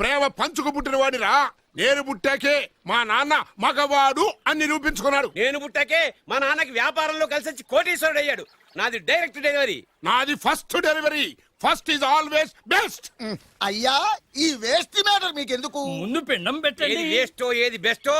ప్రేమ పంచుకు పుట్టిన వాడిరా. నేను పుట్టాకే మా నాన్న మగవాడు అని నిరూపించుకున్నాడు. నేను పుట్టాకే మా నాన్నకి వ్యాపారంలో కలిసి వచ్చి కోటీశ్వరుడు అయ్యాడు. నాది డైరెక్ట్ డెలివరీ. నాది first delivery. First is always best. అయ్యా ఈ వేస్ట్ మ్యాటర్ మీకెందుకు? ముందు పిండం ఏది పెట్టండి. వేస్టో ఏది బెస్టో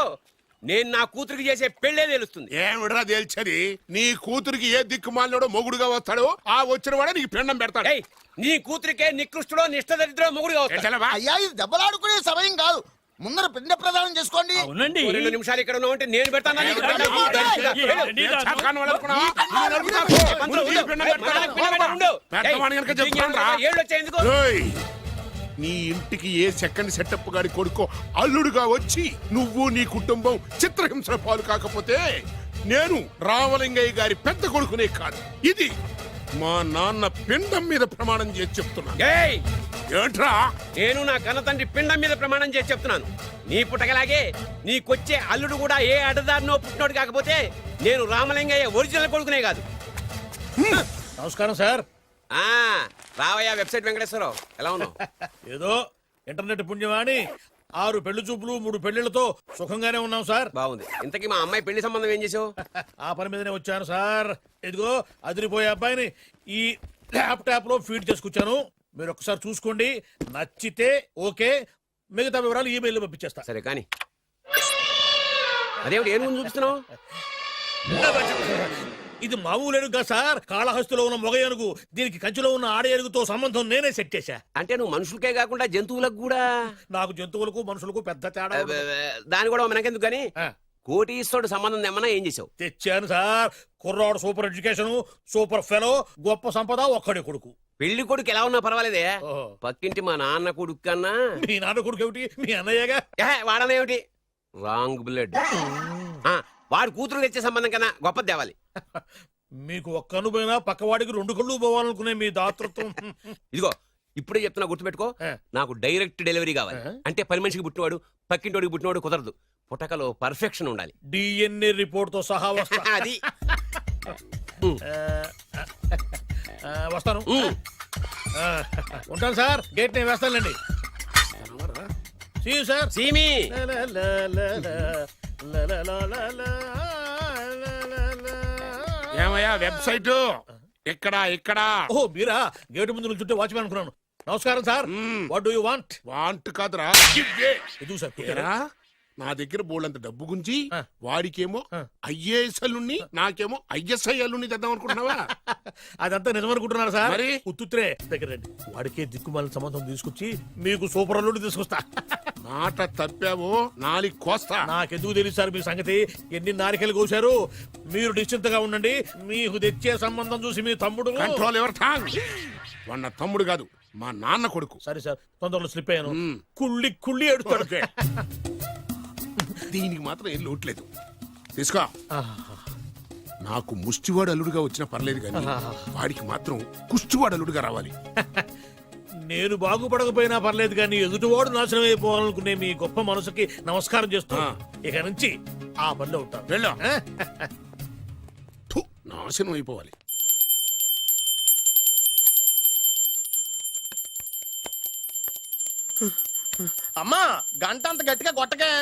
నేను నా కూతురికి చేసే పెళ్ళే తెలుస్తుంది. ఏమిడ్రా తేల్చది? నీ కూతురికి ఏ దిక్కుమాలినోడో మొగుడుగా వస్తాడో ఆ వచ్చిన వాడే నీకు పిండం పెడతాడు. ఏయ్, నీ కూతురికే నికృష్టుడో నిష్ఠదరిద్రో మొగుడుగా వస్తాడు. ఏంటలవా? అయ్యా ఇది దెబ్బలాడుకునే సమయం కాదు. ముందర పిండ ప్రదానం చేసుకోండి. అవునండి. ఓ 2 నిమిషాలు ఇక్కడ ఉన్నావు అంటే నేను పెడతాను. నీకు పెడతాను. ఏంటండి నేను రాను? చాతకాని వాడు అనుకున్నావా? నేను నరుకుతాను. ముందు నీకు పిండం పెడతాను. పెట్టమని గనుక చెప్తాను రా. ఏళ్ళు వచ్చాయి ఎందుకు? ఏయ్, నీ ఇంటికి ఏ సెకండ్ సెటప్ గాడి కొడుకో అల్లుడుగా వచ్చి నువ్వు నీ కుటుంబం చిత్రహింసల పాలు కాకపోతే నేను రామలింగయ్య గారి పెద్ద కొడుకునే కాదు, ఇది మా నాన్న పిండం మీద ప్రమాణం చేసి చెప్తున్నాను. ఏయ్, ఏంట్రా? నేను నా కన్న తండ్రి పిండం మీద ప్రమాణం చేసి చెప్తున్నాను. నీ పుట్టగలాగే నీకొచ్చే అల్లుడు కూడా ఏ అడ్డదారినో పుట్టినోడు కాకపోతే నేను రామలింగయ్య ఒరిజినల్ కొడుకునే కాదు. నమస్కారం సార్. ఆ రావయ్యా వెబ్సైట్ వెంకటేశ్వరరావు, ఎలా ఉన్నావు? ఏదో ఇంటర్నెట్ పుణ్యమాని 6 పెళ్లి చూపులు 3 పెళ్లిళ్లతో సుఖంగానే ఉన్నాం సార్. బాగుంది. ఇంతకీ మా అమ్మాయి పెళ్లి సంబంధం ఏం చేసావు? ఆ పని మీదనే వచ్చాను సార్. ఇదిగో అదిరిపోయే అబ్బాయిని ఈ ల్యాప్టాప్ లో ఫీడ్ చేసుకొచ్చాను. మీరు ఒకసారి చూసుకోండి, నచ్చితే ఓకే, మిగతా వివరాలు ఈమెయిల్ పంపించేస్తా. సరే కానీ అదేమిటి ఏం ముందు చూపిస్తున్నావు? ఇది మామూలు ఏనుగు కాదు సార్, కాళహస్తిలో ఉన్న మొగ ఏనుగు. దీనికి కంచిలో ఉన్న ఆడ ఏనుగుతో సంబంధం నేనే సెట్ చేశా. అంటే నువ్వు మనుషులకే కాకుండా జంతువులకు కూడా? నాకు జంతువులకు మనుషులకు పెద్ద తేడా ఉండదు. దాని కూడా మనకెందుకు కానీ ఆ, కోటీశ్వరుడు సంబంధం ఏమన్నా ఏం చేసావు? తెచ్చాను సార్. కుర్రాడు సూపర్ ఎడ్యుకేషన్, సూపర్ ఫెలో, గొప్ప సంపద, ఒక్కడే కొడుకు. పెళ్లి కొడుకు ఎలా ఉన్నా పర్వాలేదే, ఓహో. పక్కింటి మా నాన్న కొడుకు కన్నా మీ నాన్న కొడుకు ఏమిటి, మీ అన్నయ్యగా. వాడనేమిటి రాంగ్ బ్లడ్. వాడు కూతురు తెచ్చే సంబంధం కన్నా గొప్పది తేవాలి. మీకు ఒక్క అనుభవైనా పక్కవాడికి 2 కళ్ళు పోవాలనుకునే మీ దాతృత్వం. ఇదిగో ఇప్పుడే చెప్తున్నా, గుర్తుపెట్టుకో. ఆ. నాకు డైరెక్ట్ డెలివరీ కావాలి. ఆ. అంటే పని మనిషికి పుట్టినవాడు పక్కింటోడికి పుట్టినవాడు కుదరదు. పుట్టకలో పర్ఫెక్షన్ ఉండాలి. డిఎన్ఏ రిపోర్ట్ తో సహా వస్తా. అది వస్తాను. ఉంటాను సార్, గేట్ నేను వేస్తానండి. సార్ సీమి ఏమయ్యా వెబ్సైట్ ఇక్కడ ఇక్కడ ఓ మీరా, గేటు ముందు నుంచుంటే వాచ్మెన్ అనుకున్నాను. నమస్కారం sir. What do you want? Want కాదురా, ఇవ్వే. ఎదుగు సార్. ఏరా, నా దగ్గర బోళ్ళంత డబ్బు గుంచి ఆ. వాడికేమో ఆ. ఐఏఎస్ అల్లుణ్ణి నాకేమో ఐఎస్ఐ అల్లుణ్ణి తెద్దాం అనుకుంటున్నావా? అదంతా నిజమనుకుంటున్నారు సార్. మరి? ఉత్తుత్రే దగ్గర రండి. వాడికే దిక్కుమాలిన సంబంధం తీసుకొచ్చి మీకు సూపర్ అల్లుడు తీసుకొస్తా. మాట తప్పావో నాలి కోస్తా. నాకెందుకు తెలియదు సార్ మీ సంగతి. ఎన్ని నారికలు కోశారు. మీరు నిశ్చింతగా ఉండండి. మీకు తెచ్చే సంబంధం చూసి మీ తమ్ముడు. Control your tongue. వాడు తమ్ముడు కాదు, మా నాన్న కొడుకు. సరే సార్, తొందరలో స్లిప్ అయ్యాను. మ్మ్. కుళ్ళి కుళ్ళి ఏడుస్తాడు. ఓకే. దీనికి మాత్రం ఏం లోట్లేదు. తీసుకో. నాకు ముష్టివాడు అల్లుడుగా వచ్చినా పర్లేదు కానీ వాడికి మాత్రం కుష్టివాడు అల్లుడుగా రావాలి. నేను బాగుపడకపోయినా పర్లేదు కానీ ఎదుటివాడు నాశనం అయిపోవాలనుకునే మీ గొప్ప మనసుకి నమస్కారం చేస్తూ ఆ. ఇక నుంచి ఆ పనిలో ఉంటాను. వెళ్ళు. థు, నాశనం అయిపోవాలి. అమ్మా గంట అంత గట్టిగా కొట్టకే.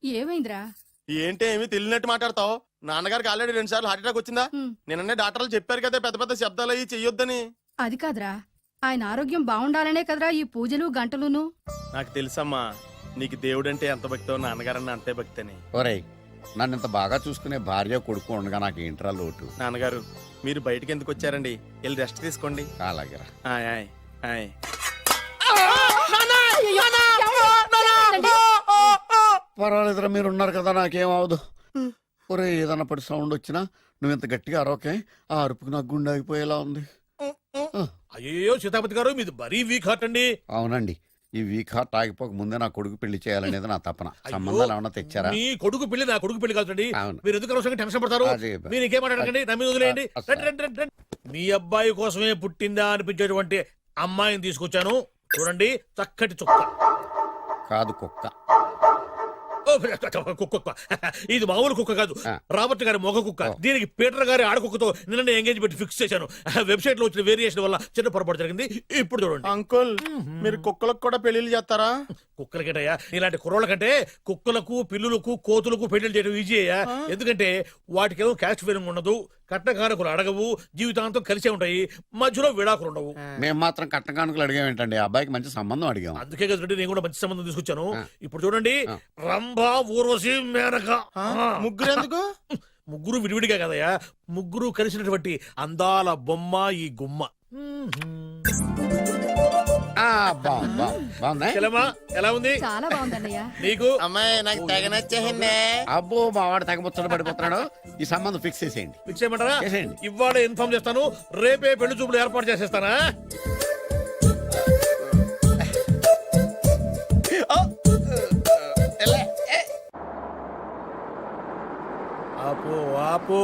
ఏమైందిరా? ఏంటి ఏమి తెలియనట్టు మాట్లాడతావు? నాన్నగారికి ఆల్రెడీ 2 సార్లు హార్ట్ అటాక్ వచ్చిందా? నిన్ననే డాక్టర్లు చెప్పారు కదా పెద్ద పెద్ద శబ్దాలు అయ్యి చెయ్యొద్దని. అది కాదురా, ఆయన ఆరోగ్యం బాగుండాలనే కదరా ఈ పూజలు గంటలును. నాకు తెలుసమ్మా, నీకు దేవుడంటే ఎంత భక్తో నాన్నగారన్న అంతే భక్తి అని. ఒరేయ్, నన్ను ఇంత బాగా చూసుకునే భార్య కొడుకు ఉండగా నాకు ఏంట్రా లోటు? నాన్నగారు మీరు బయటికి ఎందుకు వచ్చారండి? వెళ్ళి రెస్ట్ తీసుకోండి. అలాగేరా. ఆయ్ ఆయ్ ఆయ్. పర్వాలేదురా, మీరు ఉన్నారు కదా, నాకేం అవదు. ఒరే, ఏదన్నా పడి సౌండ్ వచ్చినా నువ్వు ఇంత గట్టిగా అరవకే. ఆ అరుపుకి నాకు గుండె ఆగిపోయేలా ఉంది. అయ్యో సీతాపతి గారు, మీది మరీ వీక్ హార్ట్ అండి. అవునండి, ఈ వీక్ హార్ట్ ఆగిపోక ముందే నా కొడుకు పెళ్లి చేయాలనేది నా తపన. సంబంధాలు ఏమన్నా తెచ్చారా? మీ కొడుకు పెళ్లి నా కొడుకు పెళ్లి కాదండి. అవును. మీరు ఎందుకు అవసరంగా టెన్షన్ పడతారు? అదే. మీరు ఇంకేం మాట్లాడకండి, నా మీద వదిలేయండి. అసలు. రండి, రండి, రండి, రండి. మీ అబ్బాయి కోసమే పుట్టిందా అనిపించేటువంటి అమ్మాయిని తీసుకొచ్చాను. చూడండి, చక్కటి చుక్క. కాదు, కుక్క. ఓ కుక్క ఇది మామూలు కుక్క కాదు, రాబర్ట్ గారి మొగ కుక్క. దీనికి పీటర్ గారి ఆడకుక్కతో నిన్న ఎంగేజ్మెంట్ ఫిక్స్ చేశాను. వెబ్సైట్ లో వచ్చిన వేరియేషన్ వల్ల చిన్న పొరపాటు జరిగింది. ఇప్పుడు చూడండి. అంకుల్ మీరు కుక్కలకు కూడా పెళ్లిళ్ళు చేస్తారా? కుక్కలకేటయ్యా, ఇలాంటి కుర్రోళ్ళ కంటే కుక్కలకు, పిల్లులకు, కోతులకు పెళ్లి చేయడం ఈజీ అయ్యా. ఎందుకంటే వాటికేమో క్యాస్ట్ ఫీలింగ్ ఉండదు, కట్న కానుకలు అడగవు, జీవితాంతం కలిసే ఉంటాయి, మధ్యలో విడాకులు ఉండవు. మేము మాత్రం కట్న కానుకలు అడిగాం ఏంటండి, అబ్బాయికి మంచి సంబంధం అడిగాం. అందుకే కదండి నేను కూడా మంచి సంబంధం తీసుకొచ్చాను. ఇప్పుడు చూడండి, రంభా, ఊర్వశి, మేనక. ముగ్గురు ఎందుకు? ముగ్గురు విడివిడిగా కదయ్యా, ముగ్గురు కలిసినటువంటి అందాల బొమ్మ ఈ గుమ్మ. బాగుందా? ఎలా ఉంది? చాలా బాగుందన్నయ్య. నీకు? అమ్మాయి నాకు తెగ నచ్చేసిందే. అబ్బో మా వాడు తగ్గబుచ్చట పడిపోతున్నాడు. ఈ సంబంధం ఫిక్స్ చేసేయండి. ఫిక్స్ చేయమంటారా? చేసేయండి. ఇవాళ ఇన్ఫార్మ్ చేస్తాను, రేపే పెళ్లి చూపులు ఏర్పాటు చేసేస్తానా? ఆపు ఆపు.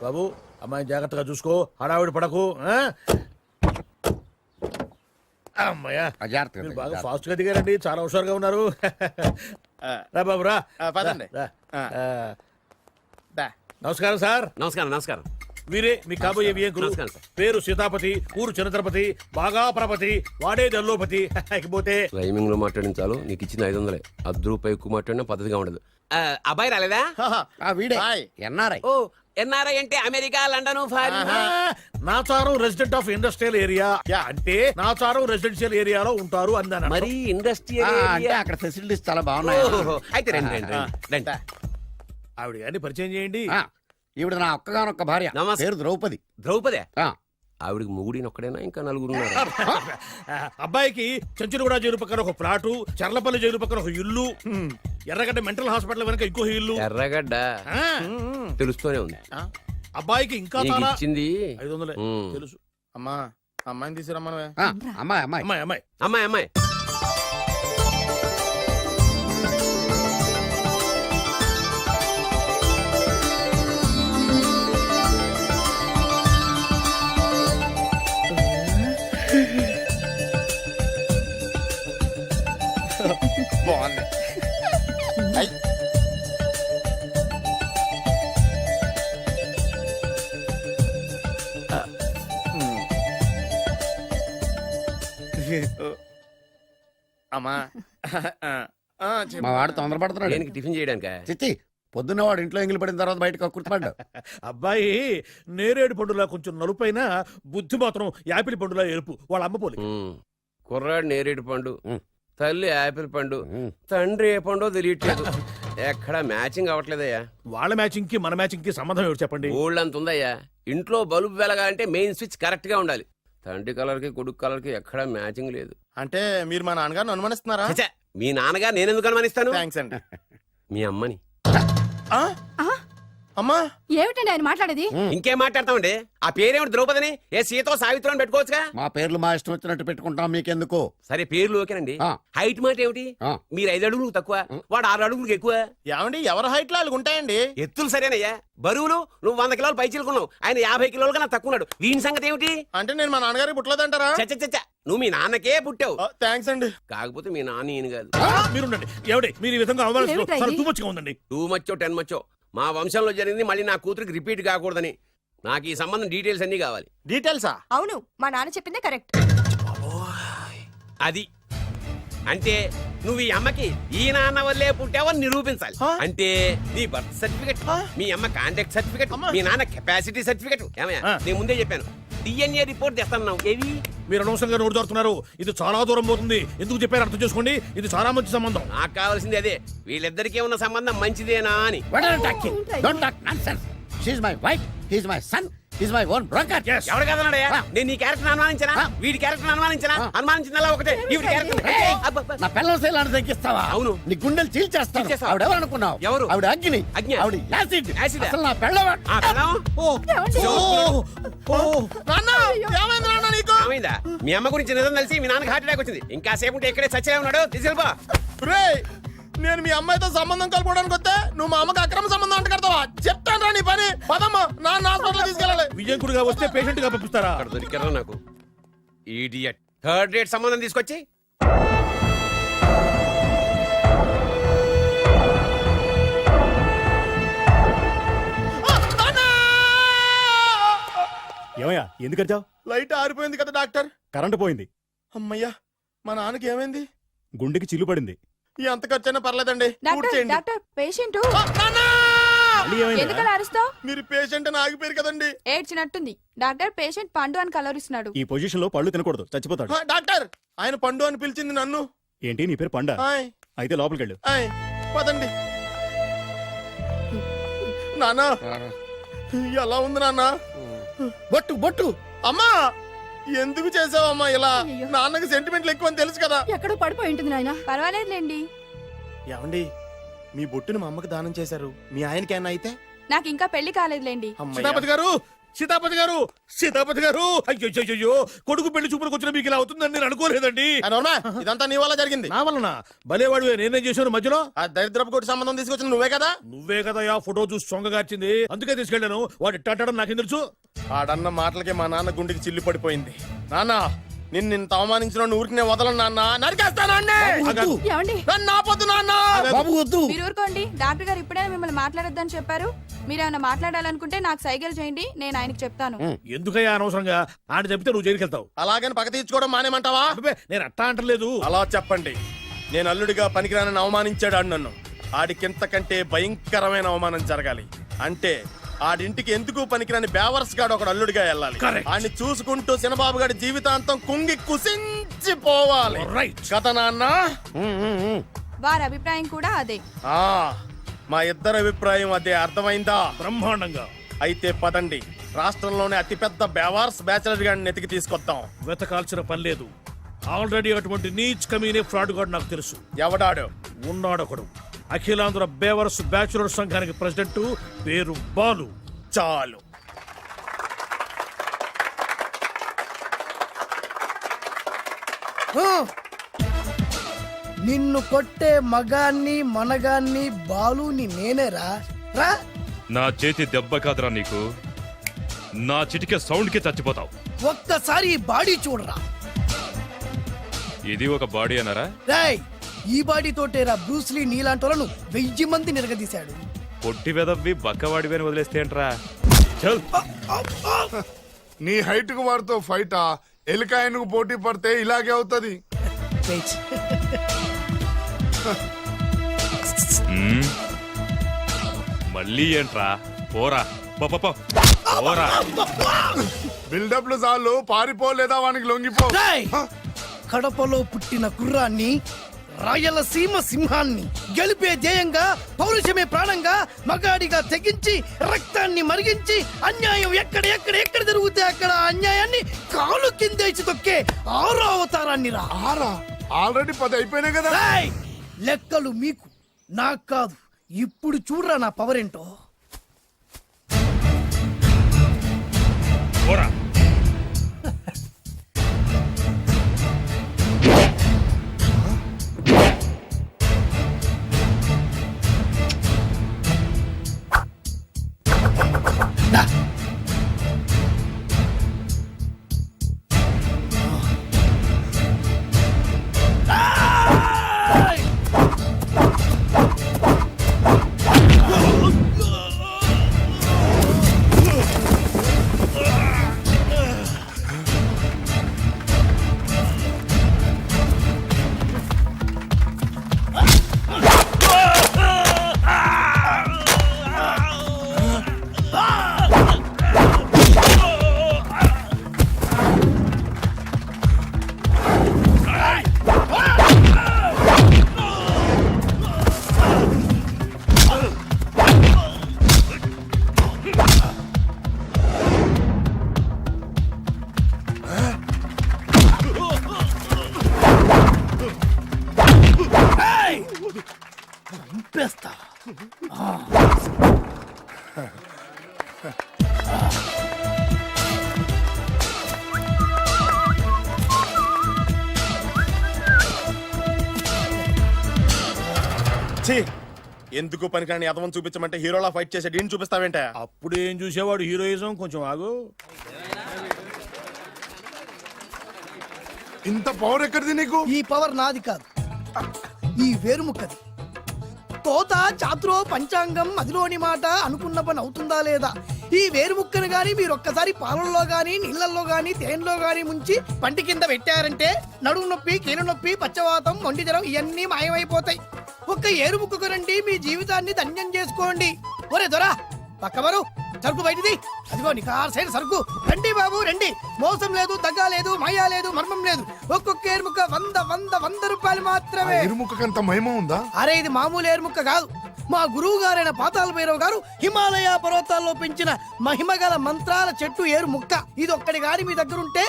బాబు, అమ్మాయిని జాగ్రత్తగా చూసుకో, హడావిడి పడకు. అమ్మాయ్యా, మీరు బాగా ఫాస్ట్ గా దిగారండి, చాలా హుషారుగా ఉన్నారు. రా బాబు రా. పదండి. రా. నమస్కారం సార్. నమస్కారం. నమస్కారం. వీరే మీ కాబోయే వియంకులు. నమస్కారం సార్. పేరు సీతాపతి, ఊరు చంద్రపతి, బాగా ప్రపతి, వాడే దల్లోపతి. ఇకపోతే రైమింగ్ లో మాట్లాడించాలు, నీకు ఇచ్చిన 500. ₹10 ఎక్కువ మాట్లాడినా పద్ధతిగా ఉండదు. అబ్బాయి రాలేదా? వీడే హాయ్. ఎన్ఆర్ఐ. ఓ, ఎన్ఆర్ఐ అంటే America, London, foreign. Nacharam resident of industrial area. అంటే నాచారం రెసిడెన్షియల్ ఏరియాలో ఉంటారు అందాను. మరి ఇండస్ట్రియల్ అంటే అక్కడ ఫెసిలిటీస్ చాలా బాగున్నాయి. అయితే రండి రండి రండి. ఆవిడ గారిని పరిచయం చేయండి. ఈవిడ నా ఒక్కగానొక్క భార్య, నమస్తే. పేరు ద్రౌపది. ద్రౌపదే? ఆ, ఆవిడికి మొగుడిని ఒక్కడేనా, ఇంకా నలుగురు ఉన్నారు? అబ్బాయికి చెంచులగూడ జైలు పక్కన ఒక ప్లాటు, చర్లపల్లి జైలు పక్కన ఒక ఇల్లు, ఎర్రగడ్డ మెంటల్ హాస్పిటల్ వెనక ఇంకో ఇల్లు. ఎర్రగడ్డ ఆ, తెలుస్తూనే ఉంది. అబ్బాయికి ఇంకా నీకు చాలా ఇచ్చింది 500 ఉమ్. తెలుసు. అమ్మా అమ్మాయిని తీసుకురమ్మను. ఆ, అమ్మాయి అమ్మాయి అమ్మాయి అమ్మాయి అమ్మాయి అమ్మాయి బాగుంది. అయ్. అమ్మా చెప్పు. మా వాడు తొందరపడుతున్నాడు. దేనికి టిఫిన్ చేయడానికా? చిచ్చి, పొద్దున్న వాడు ఇంట్లో ఎంగిలి పడిన తర్వాత బయటకు కుర్తుపడ్డాడు. అబ్బాయి నేరేడు పండులా కొంచెం నలుపైన, బుద్ధి మాత్రం యాపిల్ పండులా ఎరుపు. వాళ్ళ అమ్మ పోలి. ఉమ్. కుర్రాడు నేరేడు పండు, తల్లి యాపిల్ పండు, ఉమ్. తండ్రి ఏ పండో తెలియట్లేదు. ఎక్కడ మ్యాచింగ్ అవ్వట్లేదయ్యా. వాళ్ళ మ్యాచింగ్ కి మన మ్యాచింగ్ కి సంబంధం ఏమిటి చెప్పండి? ఊళ్ళంత ఉందయ్యా. ఇంట్లో బల్బు వెలగాలంటే మెయిన్ స్విచ్ కరెక్ట్ గా ఉండాలి. తండ్రి కలర్ కి కొడుకు కలర్ కి ఎక్కడా మ్యాచింగ్ లేదు. అంటే మీరు మా నాన్నగారిని అనుమానిస్తున్నారా? ఛ, మీ నాన్నగారు నేనెందుకు అనుమానిస్తాను? థ్యాంక్స్ అండి. మీ అమ్మని. ఆ? అమ్మా ఏమిటండి ఆయన మాట్లాడేది? ఇంకేం మాట్లాడతామండి? ఆ పేరేమిటి ద్రౌపదిని? ఏ సీతో సావిత్రం పెట్టుకోవచ్చుగా. మా పేర్లు మా ఇష్టం వచ్చినట్టు పెట్టుకుంటాం, మీకెందుకు? సరే పేర్లు ఓకేనండి. ఆ. హైట్ మాట ఏమిటి? ఆ. మీరు 5 అడుగులు తక్కువ, వాడు 6 అడుగులకు ఎక్కువ. ఏమండి ఎవరి హైట్ లో వాళ్ళకి ఉంటాయండి. ఎత్తులు సరేనయ్యా. బరువులు నువ్వు 100 కిలోలు పై చిలుకున్నావు, ఆయన 50 కిలోలు కన్నా తక్కువ ఉన్నాడు. వీని సంగతి ఏమిటి? అంటే నేను మా నాన్నగారికి పుట్టలేదంటారా? చచ్చ, నువ్వు మీ నాన్నకే పుట్టావు. థ్యాంక్స్ అండి. కాకపోతే మీ నాన్న ఈయన కాదు. మీరుండండి. ఎవడే మీరు ఈ విధంగా అవమానిస్తున్నారు? ఏమిటా చాలా ఇది? too much గా ఉందండి. 2 మచ్చో 10 మచ్చో మా వంశంలో జరిగింది మళ్ళీ నా కూతురికి రిపీట్ కాకూడదని నాకు ఈ సంబంధం డీటెయిల్స్ అన్ని కావాలి. డీటెయిల్సా? అవును, మా నాన్న చెప్పిందే కరెక్ట్. అది అంటే నువ్వు ఈ అమ్మకి ఈ నాన్న వల్లే పుట్టావని నిరూపించాలి. అంటే నీ బర్త్ సర్టిఫికెట్, మీ అమ్మ కాంటాక్ట్ సర్టిఫికెట్, మీ నాన్న కెపాసిటీ సర్టిఫికెట్. ఏమయ్యా, నేను ముందే చెప్పాను DNA రిపోర్ట్ తెస్తాను. ఏవి? మీరు అనవసరంగా నోరు జారుతున్నారు. ఇది చాలా దూరం పోతుంది. ఎందుకు చెప్పారు అర్థం చేసుకోండి. ఇది చాలా మంచి సంబంధం. నాకు కావాల్సింది అదే, వీళ్ళిద్దరికీ ఉన్న సంబంధం మంచిదేనా అని. What are you talking? Don't talk nonsense. She's my wife, he's my son, he's my own broker. Yes. ఎవడు కదన్నాడయ్యా? నేను నీ క్యారెక్టర్ అనుమానించనా? వీడి క్యారెక్టర్ అనుమానించనా? అనుమానించిందల్లా ఒకటే. వీడి క్యారెక్టర్ నా పిల్లల శైలాన్ని తగ్గిస్తావా? అవును. నీ గుండెలు చీల్చేస్తాను. చీల్చేస్తావా? ఆవిడ ఎవరు అనుకున్నావు? ఎవరు? ఆవిడ అగ్ని. అగ్ని? ఆవిడ యాసిడ్. యాసిడా? అసలు నా పిల్లవ. ఆ పిల్లం? నాన్న ఏమైంది నాన్న నీకు? ఏమైందా? మీ అమ్మ గురించి నిజం తెలిసి మీ నాన్నకి హార్ట్ అటాక్ వచ్చింది. ఇంకా సేపు ఉంటే ఇక్కడే చచ్చలే ఉన్నాడు. తీసుకెళ్ళిపో. రేయ్, నేను మీ అమ్మాయితో సంబంధం కలుపుకోవడానికి వస్తే నువ్వు మా అమ్మకి అక్రమ సంబంధం అంట కడతావా? చెప్తాను రా నీ పని. పదమ్మా, నాన్న హాస్పిటల్ తీసుకెళ్ళాలి. విజయంకుడిగా వస్తే పేషెంట్ గా పంపిస్తారా? అక్కడ దొరికారా నాకు ఈడియట్. 3rd రేట్ సంబంధం తీసుకొచ్చి ఎందుకు అరిచావు? లైట్ ఆరిపోయింది కదా డాక్టర్. కరెంటు పోయింది. అమ్మయ్యా, మా నాన్నకి ఏమైంది? గుండెకి చిల్లు పడింది. ఎంత ఖర్చైనా పర్లేదండి, పూర్తి చేయండి. డాక్టర్ పేషెంట్ ఆ, నాన్న! మళ్ళీ ఏమైంది? ఎందుకలా అరుస్తావు? మీరు పేషెంట్ అని ఆగిపోయారు కదండి. ఏడ్చినట్టుంది. డాక్టర్ పేషెంట్ పండు అని కలరిస్తున్నాడు. ఈ పొజిషన్ లో పళ్ళు తినకూడదు, చచ్చిపోతాడు. ఆ, డాక్టర్ ఆయన పండు అని పిలిచింది నన్ను. ఏంటి నీ పేరు పండా? ఆయ్, అయితే లోపలికి వెళ్ళు. ఆయ్, పదండి. నాన్న ఎలా ఉంది నాన్న? బొట్టు బొట్టు అమ్మా ఎందుకు చేసావమ్మా ఇలా? నాన్నకి సెంటిమెంట్లు ఎక్కువ అని తెలుసు కదా. ఎక్కడో పడిపోయి ఉంటుంది నాయన. పర్వాలేదులేండి. ఏమండి, మీ బొట్టును మా అమ్మకి దానం చేశారు, మీ ఆయనకేనా అయితే? నాకు ఇంకా పెళ్లి కాలేదులేండి. సీతాపతి గారు, సీతాపతి గారు, సీతాపతి గారు, అయ్యో కొడుకు పెళ్లి చూపులకు వచ్చిన మీకు ఇలా అవుతుందని నేను అనుకోలేదండి. ఇదంతా నీ వల్ల జరిగింది. నా వలన భలేవాడు నేనేం చేశాను మధ్యలో? ఆ దరిద్రపు కొట్టి సంబంధం తీసుకొచ్చిన నువ్వే కదా. నువ్వే కదా ఆ ఫోటో చూసి సొంగగార్చింది, అందుకే తీసుకెళ్ళాను. వాడు ఇట్టాడని నాకేం తెలుసు? ఆడన్న మాటలకి మా నాన్న గుండెకి చిల్లు పడిపోయింది. నాన్న నిన్ను అవమానించిన ఊరికి నేను వదలను నాన్న, నరికేస్తానండి. ఏమండి? నన్ను ఆపొద్దు నాన్న. బాబు వద్దు. మీరు ఊరుకోండి. డాక్టర్ గారు ఇప్పుడే మిమ్మల్ని మాట్లాడొద్దని చెప్పారు. మీరేమైనా మాట్లాడాలనుకుంటే నాకు సైగలు చేయండి, నేను ఆయనకి చెప్తాను. ఎందుకయ్యా అనవసరంగా ఆయన చెప్తే నువ్వు జైలుకి వెళ్తావు. అలాగని పక్క తీర్చుకోవడం మానేమంటావా? అబ్బే, నేను అట్టా అంటలేదు. అలా చెప్పండి. నేను అల్లుడిగా పనికిరానని అవమానించాడు ఆడు నన్ను. ఆడికింతకంటే భయంకరమైన అవమానం జరగాలి. అంటే ఆడింటికి ఎందుకు పనికిరాని బేవర్స్ గాడు ఒకడు అల్లుడిగా వెళ్ళాలి. Correct. ఆడిని చూసుకుంటూ చిన్నబాబు గారి జీవితాంతం కుంగి కుసించిపోవాలి. Right. కథ నాన్న. వారి అభిప్రాయం కూడా అదే. ఆ, మా ఇద్దరి అభిప్రాయం అదే. అర్థమైందా? బ్రహ్మాండంగా. అయితే పదండి, రాష్ట్రంలోనే అతిపెద్ద బేవార్స్ బ్యాచిలర్ గాడిని ఎతికి తీసుకొద్దాం. వెతకాల్సిన పని లేదు. ఆల్రెడీ అటువంటి నీచ్ కమీనే ఫ్రాడ్ గాడు నాకు తెలుసు. ఎవడాడు? ఉన్నాడొకడు. అఖిలాంధ్ర బేవరస్ బ్యాచులర్ సంఘానికి ప్రెసిడెంట్, పేరు బాలు. చాలు. నిన్ను కొట్టే మగాన్ని మనగాన్ని బాలుని నేనేరా రా. నా చేతి దెబ్బ కాదురా నీకు, నా చిటికే సౌండ్ కి చచ్చిపోతావు. ఒక్కసారి ఈ బాడీ చూడరా. ఇది ఒక బాడీ అన్నారా? రేయ్, ఈ బాడీ తోటేరా బ్రూస్లీ నీలాంటోలను 1000 మంది నిరగదీశాడు. పొట్టి వెదవ్వి బక్కవాడివని వదిలేస్తే ఏంట్రా? చల్. నీ హైట్ కు వాడితో ఫైటా? ఎలికాయనకు పోటీ పడితే ఇలాగే అవుతది. మ్మ్. మళ్ళీ ఏంట్రా? పోరా, పో, పో, పో. పోరా. బిల్డప్లు చాలు, పారిపోలేదా వానికి లొంగిపో. రేయ్, కడపలో పుట్టిన కుర్రాన్ని, రాయలసీమ సింహాన్ని గెలిపే ధ్యేయంగా, పౌరుషమే ప్రాణంగా, మగాడిగా తెగించి రక్తాన్ని మరిగించి, అన్యాయం ఎక్కడ జరుగుతే అక్కడ అన్యాయాన్ని కాలు కిందేసి తొక్కే 6వ అవతారాన్ని రా. ఆల్రెడీ 10 అయిపోయినాయి కదా. రేయ్, లెక్కలు మీకు, నాకు కాదు. ఇప్పుడు చూడరా నా పవర్ ఏంటో. పోరా. చంపేస్తా. ఎందుకు పనికిరాని అదవం చూపించమంటే హీరోలా ఫైట్ చేసే డీన్ చూపిస్తావేంట? అప్పుడు ఏం చూసేవాడు హీరోయిజం. కొంచెం ఆగు. ఇంత పవర్ ఎక్కడిది నీకు? ఈ పవర్ నాది కాదు, ఈ వేరుముక్కది. తోత చాతురో పంచాంగం అదిలోని మాట అనుకున్న పని అవుతుందా లేదా, ఈ వేరు ముక్కను గాని మీరు ఒక్కసారి పాలల్లో గాని నీళ్ళల్లో గాని తేనెలో గాని ముంచి పంటి కింద పెట్టారంటే నడుము నొప్పి కీలు నొప్పి పచ్చవాతం మొండి జ్వరం ఇవన్నీ మాయమైపోతాయి. ఒక్క ఏరు ముక్కకు రండి, మీ జీవితాన్ని ధన్యం చేసుకోండి. ఒరే దొరా పక్కవరు సరుకు బయటిది, అదిగో నికార్సైన సరుకు. రండి బాబు రండి, మోసం లేదు, దగ్గ లేదు, మాయా లేదు, మర్మం లేదు. ఒక్కొక్క ఏరుముక్క 100 రూపాయలు మాత్రమే. ఎరుముకంత మహిమ ఉందా? అరే ఇది మామూలు ఏరుముక్క కాదు, మా గురువు గారైన పాతాళ భైరవ్ గారు హిమాలయ పర్వతాల్లో పెంచిన మహిమగల మంత్రాల చెట్టు ఏరు ముక్క. ఇది ఒక్కడి గాని మీ దగ్గర ఉంటే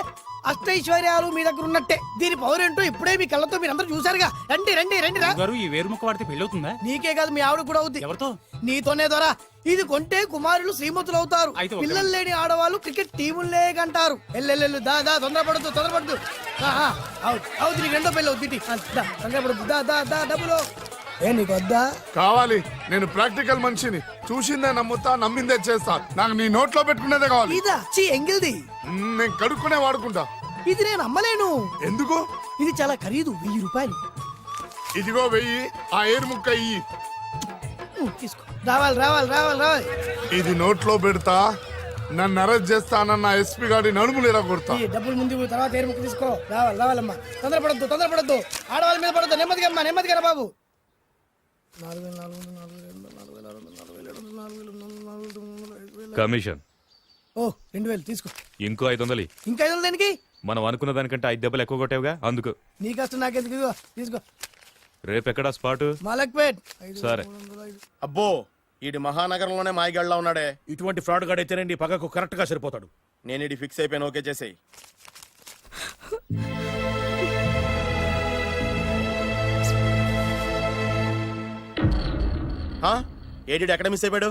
అష్టైశ్వర్యాలు మీ దగ్గర ఉన్నట్టే. దీని పవర్ ఏంటో ఇప్పుడే మీ కళ్ళతో మీరు అందరూ చూసారుగా. రండి రండి రండి రా. గారు ఈ వేరు ముక్క వాడితే పెళ్లి అవుతుందా? నీకే కాదు మీ ఆవిడ కూడా అవుద్ది. ఎవరితో? నీతోనే ద్వారా. ఇది కొంటే కుమారులు శ్రీమంతులు అవుతారు. పిల్లలు లేని ఆడవాళ్ళు క్రికెట్ టీములే కంటారు. ఎల్లెల్లెల్లు దా దా తొందరపడద్దు. అవుతుంది నీకు రెండో పెళ్ళి అవుతుంది. తొందరపడద్దు దా దా దా డబ్బులు. ఏ నీకు వద్దా? కావాలి. నేను ప్రాక్టికల్ మనిషిని. చూసిందే నమ్ముతా, నమ్మిందే చేస్తా. నాకు నీ నోట్లో పెట్టుకునేదే కావాలి. ఇదా చీ ఎంగిల్ది. నేను కడుక్కునే వాడుకుంటా. ఇది నేను అమ్మలేను. ఎందుకు? ఇది చాలా ఖరీదు, 1000 రూపాయలు. ఇదిగో 1000. ఆ ఏరు ముక్క ఇయ్యి. తీసుకో. రావాలి. ఇది నోట్లో పెడతా, నన్ను అరెస్ట్ చేస్తానన్న ఎస్పీ గారి నడుములు ఇలా కొడతా. ఈ డబ్బులు ముందు తర్వాత ఏరు ముక్క తీసుకో. రావాలమ్మా. తొందరపడద్దు. ఆడవాళ్ళ మీద పడద్దు. నెమ్మదిగా బాబు. 4,000 కమిషన్. ఓ 2000 తీసుకో. ఇంకో 500. ఇంకా 500 దేనికి? మనం అనుకున్న దానికంటే 5 దెబ్బలు ఎక్కువ కొట్టావుగా, అందుకు. నీ కష్టం నాకెందుకు? ఇదిగో తీసుకో. రేపెక్కడా స్పాటు? మలక్పేట్. సరే. అబ్బో ఈడి మహానగరంలోనే మాయగాళ్ళ ఉన్నాడే. ఇటువంటి ఫ్రాడ్ గాడు అయితేనండి పక్కకు కరెక్ట్ గా సరిపోతాడు. నేను ఇది ఫిక్స్ అయిపోయాను. ఓకే చేసేయి. ఏడి ఎక్కడ మిస్ అయిపోయాడు?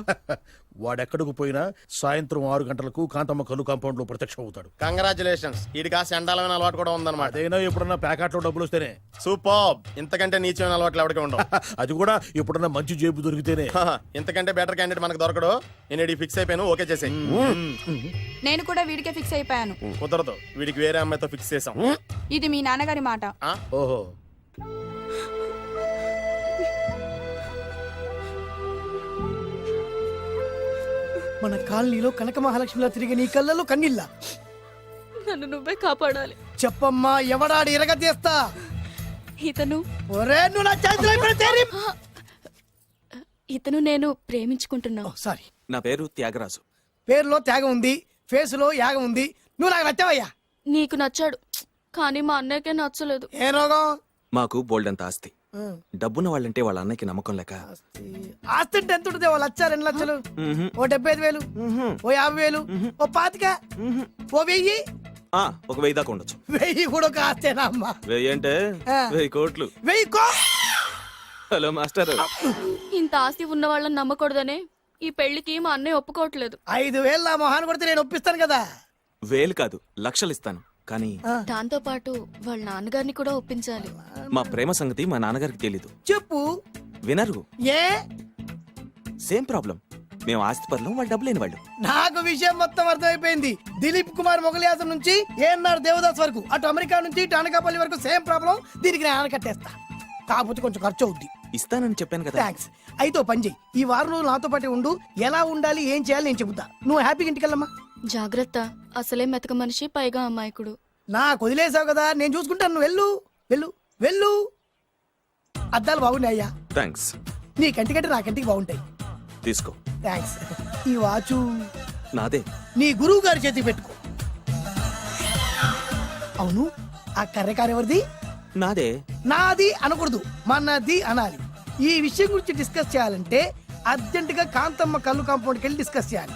వాడెక్కడికి పోయినా సాయంత్రం 6 గంటలకు కాంతమ్మ కల్లు కాంపౌండ్ లో ప్రత్యక్షం అవుతాడు. కంగ్రాచులేషన్స్. ఈడి కాస్త ఎండాలమైన అలవాటు కూడా ఉందన్నమాట. అదైనా ఎప్పుడన్నా ప్యాకెట్లో డబ్బులు వస్తేనే. సూపర్. ఇంతకంటే నీచమైన అలవాట్లు ఎవరికి ఉండవు. అది కూడా ఎప్పుడన్నా మంచి జేబు దొరికితేనే. ఇంతకంటే బెటర్ క్యాండిడేట్ మనకు దొరకడు. నేను ఇది ఫిక్స్ అయిపోయాను. ఓకే చేసేయి. నేను కూడా వీడికే ఫిక్స్ అయిపోయాను. కుదరదు, వీడికి వేరే అమ్మాయితో ఫిక్స్ చేసాం. ఇది మీ నాన్నగారి మాట. ఓహో. మన కాలనీలో కనక మహాలక్ష్మిలా తిరిగి నీ కళ్ళలో కన్నీళ్ళ. నన్ను నువ్వే కాపాడాలి. చెప్పమ్మా, ఎవడాడి ఎరగ తీస్తా. ఇతను ఒరే నువ్వు నా చేతిలో పెడితే ఇతను నేను ప్రేమించుకుంటున్నావు. సారీ. నా పేరు త్యాగరాజు. పేరులో త్యాగం ఉంది, ఫేసులో యాగం ఉంది. నువ్వు నాకు నచ్చావయ్యా. నీకు నచ్చాడు, కానీ మా అన్నయ్యకే నచ్చలేదు. ఏ రోగం? మాకు బోల్డంత ఆస్తి. డబ్బున్న వాళ్ళంటే వాళ్ళ అన్నకి నమ్మకం లేక. ఆస్తి అంటే ఎంత ఉంటుంది? 1,00,000 2 లక్షలు, ఓ 75,000, ఓ 50,000, ఓ 25,000, ఓ 1000. ఒక 1000 దాకా ఉండొచ్చు. 1000 కూడా ఒక ఆస్తేనా అమ్మా? 1000 అంటే 1000 కోట్లు. 1000 హలో మాస్టర్. ఇంత ఆస్తి ఉన్న వాళ్ళని నమ్మకూడదనే ఈ పెళ్లికి మా అన్నయ్య ఒప్పుకోవట్లేదు. 5,000 నా మొహాన్ని కొడితే నేను ఒప్పిస్తాను కదా. 1000 కాదు, లక్షలు ఇస్తాను. కానీ దాంతో పాటు వాళ్ళ నాన్నగారిని కూడా ఒప్పించాలి. మా ప్రేమ సంగతి మా నాన్నగారికి తెలీదు. చెప్పు. వినరు. ఏ? Same problem. మేము ఆస్తి పనులు, వాళ్ళు డబ్బు లేని వాళ్ళు. నాకు విషయం మొత్తం అర్థమైపోయింది. దిలీప్ కుమార్ మొగలియాసం నుంచి ఏఎన్ఆర్ దేవదాస్ వరకు, అటు అమెరికా నుంచి ఇటు అనకాపల్లి వరకు సేమ్ ప్రాబ్లం. దీనికి నేను కట్టేస్తా. కాకపోతే కొంచెం ఖర్చు అవుద్ది. ఇస్తానని చెప్పాను కదా. థ్యాంక్స్. అయితే ఓ పని చెయ్యి, ఈ వారం రోజులు నాతో పాటు ఉండు. ఎలా ఉండాలి, ఏం చేయాలి నేను చెబుతా. నువ్వు హ్యాపీగా ఇంటికెళ్ళమ్మా. జాగ్రత్త, అసలే మెతక మనిషి, పైగా అమాయకుడు. నాకు వదిలేసావు కదా, నేను చూసుకుంటాను. నువ్వు వెళ్ళు వెళ్ళు వెళ్ళు. అద్దాలు బాగున్నాయ్యా. థ్యాంక్స్. నీ కంటికంటే నా కంటికి బాగుంటాయి. తీసుకో. థ్యాంక్స్. ఈ వాచు నాదే. నీ గురువు గారి చేతికి పెట్టుకో. అవును, ఆ కర్రెకారు ఎవరిది? నాదే. నాది అనకూడదు, మనది అనాలి. ఈ విషయం గురించి డిస్కస్ చేయాలంటే అర్జెంట్ గా కాంతమ్మ కల్లు కాంపౌండ్కి వెళ్ళి డిస్కస్ చేయాలి.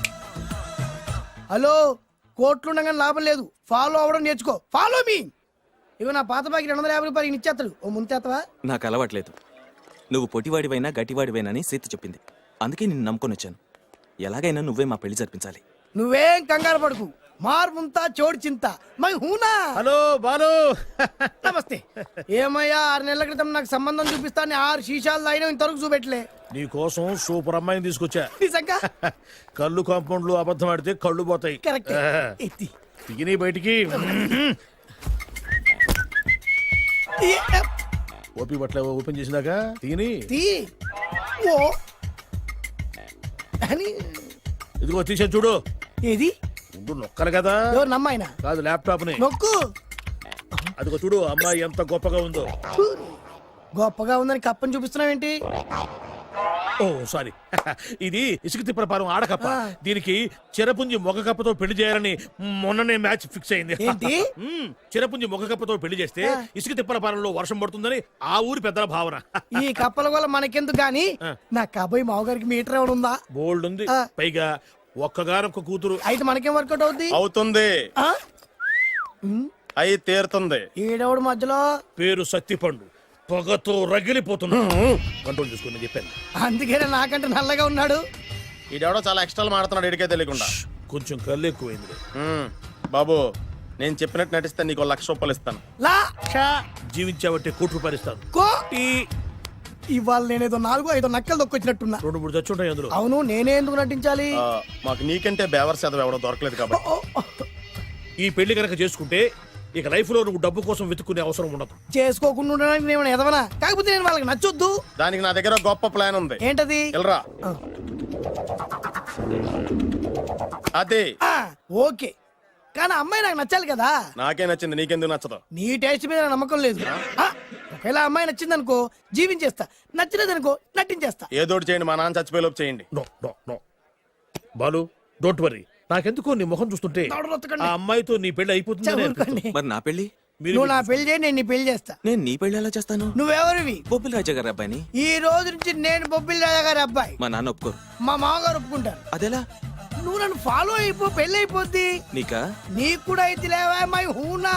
హలో, కోట్లుండగానే లాభం లేదు. ఫాలో అవ్వడం నేర్చుకో. Follow me. ఇవి నా పాత బాకి 250 రూపాయలు ఇచ్చేస్తాడు. ఓ ముంతేత్తవా? నాకు అలవాట్లేదు. నువ్వు పొటివాడివైనా గట్టివాడివైనా అని సీత చెప్పింది. అందుకే నిన్ను నమ్ముకొని వచ్చాను. ఎలాగైనా నువ్వే మా పెళ్లి జరిపించాలి. నువ్వేం కంగారు పడుకు. మార్ ముంతా చోడు చింత మై హూనా. హలో బాలు. నమస్తే. ఏమయ్యా, 6 నెలల క్రితం నాకు సంబంధం చూపిస్తాను 6 శీషాలు అయినా ఇంతవరకు చూపెట్టలే. నీ కోసం సూపర్ అమ్మాయిని తీసుకొచ్చా. నిజంగా? కళ్ళు కాంపౌండ్ లో అబద్ధం ఆడితే కళ్ళు పోతాయి. కరెక్ట్. ఎత్తి తిని బయటికి. ఓపి బట్ల ఓపెన్ చేసినాక తిని. తీ. ఓ అని ఇదిగో తీసే చూడు. ఏది ముందు నొక్కరు కదా. ఎవరు నమ్మాయినా కాదు, ల్యాప్టాప్ ని. నొక్కు. అదిగో చూడు అమ్మాయి ఎంత గొప్పగా ఉందో. గొప్పగా ఉందని కప్పని చూపిస్తున్నావేంటి? ఓ సారీ. ఇది ఇసుక తిప్పల పారం ఆడకప్ప. దీనికి చిరపుంజి మొగ కప్పతో పెళ్లి చేయాలని మొన్ననే మ్యాచ్ ఫిక్స్ అయింది. ఏంటి? చిరపుంజి మొగ కప్పతో పెళ్లి చేస్తే ఇసుక తిప్పల పారంలో వర్షం పడుతుందని ఆ ఊరి పెద్దల భావన. ఈ కప్పల వల్ల మనకెందుకు గాని నా కాబోయే మావగారికి మీటర్ ఎవడు ఉందా? బోల్డ్ ఉంది. పైగా ఒక్కగానొక్క కూతురు. అయితే మనకేం వర్కౌట్ అవుద్ది? అవుతుంది, ఆ? అయి తీరుతుంది. ఈడవుడు మధ్యలో పేరు సత్తిపండు. పొగతో రగిలిపోతున్నా. కంట్రోల్ చూసుకుని చెప్పాను. అందుకేనే నాకంటే నల్లగా ఉన్నాడు. ఈడెవడో చాలా ఎక్స్ట్రాలు మాడుతున్నాడు, ఇడికే తెలియకుండా. కొంచెం కళ్ళు ఎక్కువైంది. బాబు, నేను చెప్పినట్టు నటిస్తే నీకు 1,00,000 రూపాయలు ఇస్తాను. జీవించావంటే ₹1,00,000 ఇస్తాను. ఇవాళ నేనేదో 4-5 నక్కలు దొక్కొచ్చినట్టున్నా. 2-3 చచ్చుంటాయి అందులో. అవును, నేనే ఎందుకు నటించాలి? మాకు నీకంటే బేవర్స్ చదువు ఎవడో దొరకలేదు కాబట్టి. ఈ పెళ్లి కనుక చేసుకుంటే ఇక లైఫ్ లో నువ్వు డబ్బు కోసం వెతుక్కునే అవసరం ఉండదు. చేసుకోకుండా ఉండడానికి నేను ఎదవనా? కాకపోతే నేను వాళ్ళకి నచ్చొద్దు. దానికి నా దగ్గర గొప్ప ప్లాన్ ఉంది. ఏంటది? వెళ్ళరా. అదే. ఓకే, కానీ అమ్మాయి నాకు నచ్చాలి కదా. నాకే నచ్చింది, నీకెందుకు నచ్చదు? నీ టేస్ట్ మీద నాకు నమ్మకం లేదు. ఒకవేళ అమ్మాయి నచ్చింది అనుకో జీవించేస్తా, నచ్చలేదనుకో నటించేస్తా. ఏదోటి చేయండి, మా నాన్న చచ్చిపోయేలోపు చేయండి. No no no Balu, don't worry. నాకెందుకో నీ ముఖం చూస్తుంటే ఆ అమ్మాయితో నీ పెళ్లి అయిపోతుంది. మరి నా పెళ్లి? నువ్వు నా పెళ్లి చేయి, నేను నీ పెళ్లి చేస్తా. నేను నీ పెళ్లి ఎలా చేస్తాను? నువ్వెవరివి? బొబ్బిలి రాజా గారి అబ్బాయిని. ఈ రోజు నుంచి నేను బొబ్బిలి రాజా గారి అబ్బాయి. మా నాన్న ఒప్పుకోరు. మా మామగారు ఒప్పుకుంటారు. అదెలా? నువ్వు నన్ను ఫాలో అయిపో, పెళ్లి అయిపోద్ది. నీకా? నీకు కూడా అయితే లేవా మై హూనా.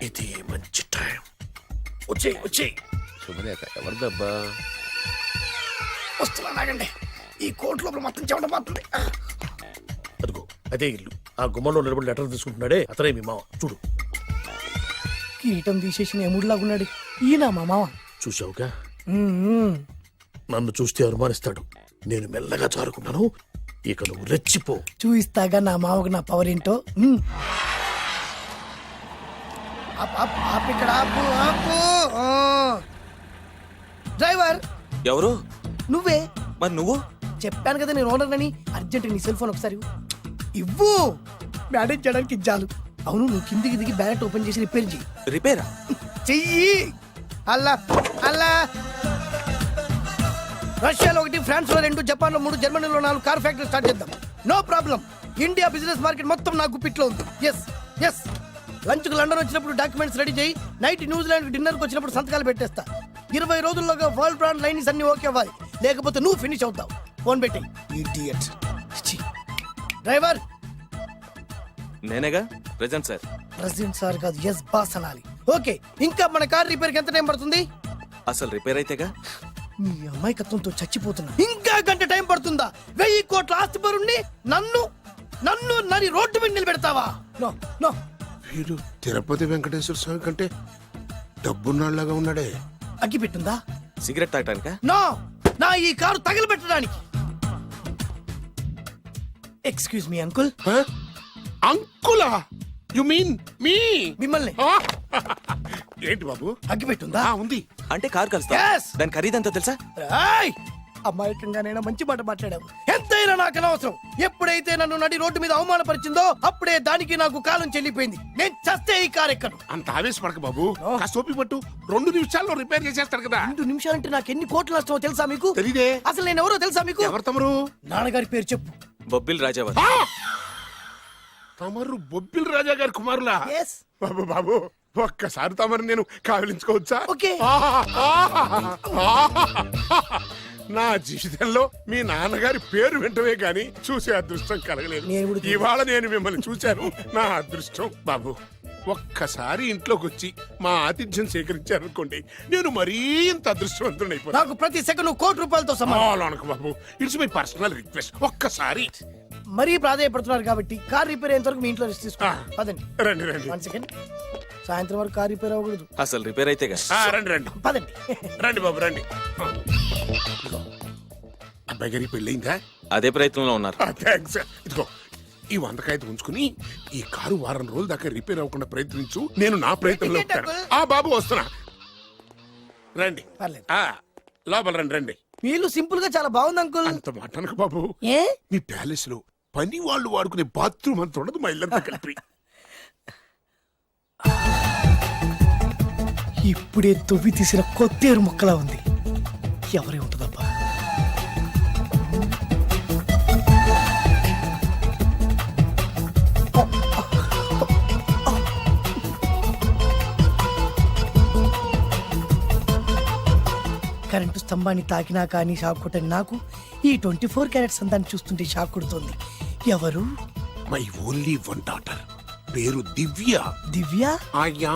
ఇది మంచి టైం. వచ్చేయ్ వచ్చేయ్. శుభలేఖ ఎవరిదబ్బా? వస్తున్నా, నాగండి. ఈ కోట్ లోపల మొత్తం చెమట పడుతుంది. అదిగో అదే ఇల్లు. ఆ గుమ్మంలో నిలబడి లెటర్ తీసుకుంటున్నాడే అతనే మీ మామ. చూడు. కిరీటం తీసేసి ఎముడిలాగున్నాడు. ఈయన మా మామ. చూసావుగా, నన్ను చూస్తే అనుమానిస్తాడు. నేను మెల్లగా చారుకున్నాను. ఇక నువ్వు రెచ్చిపో. చూయిస్తాగా నా మామకు నా పవర్ ఏంటో. ఇక్కడ ఆపు, ఆపు. డ్రైవర్ ఎవరు? నువ్వే. మరి నువ్వు? చెప్పాను కదా నేను ఓనర్ అని. అర్జెంట్ నీ సెల్ ఫోన్ ఒకసారి ఇవ్వు. మేనేజ్ చేయడానికి ఇచ్చాను. అవును, నువ్వు కిందికి దిగి బ్యాలెట్ ఓపెన్ చేసి రిపేర్ చెయ్యి. రిపేరా? చెయ్యి. అల్లా అల్లా. రష్యాలో 1, ఫ్రాన్స్ లో 2, జపాన్ లో 3, జర్మనీలో 4 కార్ ఫ్యాక్టరీ స్టార్ట్ చేద్దాం. No problem. India business market మొత్తం నా గుప్పిట్లో ఉంది. Yes yes. లంచ్ కు లండన్ వచ్చినప్పుడు డాక్యుమెంట్స్ రెడీ చేయి. నైట్ న్యూజిలాండ్ డిన్నర్ కు వచ్చినప్పుడు సంతకాలు పెట్టేస్తా. 20 రోజుల్లోగా వరల్డ్ బ్రాండ్ లైన్స్ అన్ని ఓకే అవ్వాలి, లేకపోతే నువ్వు ఫినిష్ అవుతావు. ఫోన్ పెట్టి. ఇడియట్. డ్రైవర్. నేనేగా ప్రెజెంట్ సార్. ప్రెసిడెంట్ సార్ కాదు, ఎస్ బాస్ అనాలి. ఓకే, ఇంకా మన కార్ రిపేర్ కి ఎంత టైం పడుతుంది? అసలు రిపేర్ అయితేగా. మీ అమాయకత్వంతో చచ్చిపోతున్నా. ఇంకా గంట టైం పడుతుందా? 1000 కోట్ల ఆస్తి పరుణ్ణి నన్ను నన్ను నరి రోడ్డు మీద నిలబెడతావా? No no. వీడు తిరుపతి వెంకటేశ్వర స్వామి కంటే డబ్బున్నాళ్ళగా ఉన్నాడే. అగ్గి పెట్టుందా? సిగరెట్ తాగటానికా? నో, నా ఈ కారు తగలబెట్టడానికి. Excuse me uncle. అంకులా? You mean me? మిమ్మల్ని. ఏంటి బాబు? అగ్గి పెట్టుందా? ఉంది. అంటే కార్ కలుస్తా. Yes. దాని ఖరీదంతా తెలుసా? రాయ్. అమాయకంగానైనా మంచి మాట మాట్లాడావు. ఎంతైనా నాకు అనవసరం. ఎప్పుడైతే నన్ను నడి రోడ్డు మీద అవమానపరిచిందో అప్పుడే దానికి నాకు కాలం చెల్లిపోయింది. నేను చస్తే ఈ కారు ఎక్కను. అంత ఆవేశపడక బాబు. కాస్త ఓపిక పట్టు. 2 నిమిషాల్లో రిపేర్ చేసేస్తాడు కదా. 2 నిమిషాలంటే నాకు ఎన్ని కోట్లు నష్టమో తెలుసా మీకు? తెలీదే. అసలు నేను ఎవరో తెలుసా మీకు? ఎవరు తమరు? నాన్నగారి పేరు చెప్పు. బొబ్బిల్ రాజావారు. తమరు బొబ్బిల్ రాజా గారి కుమారులా? Yes. బాబు బాబు, ఒక్కసారి తమరు నేను కావలించుకోవచ్చా? ఓకే. నా జీవితంలో మీ నాన్నగారి పేరు వింటమే గాని చూసే అదృష్టం కలగలేదు. ఇవాళ నేను మిమ్మల్ని చూశాను. నా అదృష్టం. బాబు, ఒక్కసారి ఇంట్లోకి వచ్చి మా ఆతిథ్యం సేకరించారనుకోండి, నేను మరీ ఇంత అదృష్టవంతుడైపోతాను. నాకు ప్రతి సెకండ్ ₹1,00,00,000తో సమానం. బాబు, ఇట్స్ మై పర్సనల్ రిక్వెస్ట్. ఒక్కసారి. మరీ ప్రాధాయపడుతున్నారు కాబట్టి కార్ రిపేర్ అయ్యేంత వరకు మీ ఇంట్లో రెస్ట్ తీసుకోండి. పదండి. రండి రండి. 1 సెకండ్. సాయంత్రం వరకు కార్ రిపేర్ అవ్వకూడదు. అసలు రిపేర్ అయితేగా. రండి రండి. పదండి. రండి బాబు రండి. అబ్బాయి గారికి పెళ్ళయిందా? అదే ప్రయత్నంలో ఉన్నారు. థ్యాంక్స్. ఇదిగో ఈ 100 కాగితం ఉంచుకుని ఈ కారు వారం రోజుల దాకా రిపేర్ అవ్వకుండా ప్రయత్నించు. నేను నా ప్రయత్నంలో ఉంటాను. ఆ బాబు వస్తున్నా. రండి పర్లేదు. ఆ, లోపల రండి రండి. మీ ఇల్లు సింపుల్ గా చాలా బాగుంది అంకుల్. అంత మాట అనకు బాబు. ఏ మీ ప్యాలెస్ లో పని వాళ్ళు వాడుకునే బాత్రూమ్ అంత ఉండదు మా ఇల్లంతా కలిపి. ఇప్పుడే తొవ్వి తీసిన కొత్తేరు ముక్కలా ఉంది. ఎవరే ఉంటుందబ్బా? కరెంటు స్తంభాన్ని తాకినా కానీ షాక్ కొట్టని నాకు ఈ 24 క్యారెట్స్ అందాన్ని చూస్తుంటే షాక్ కొడుతుంది. ఎవరు? మై ఓన్లీ వన్ డాటర్, పేరు దివ్య. దివ్య? అయ్యా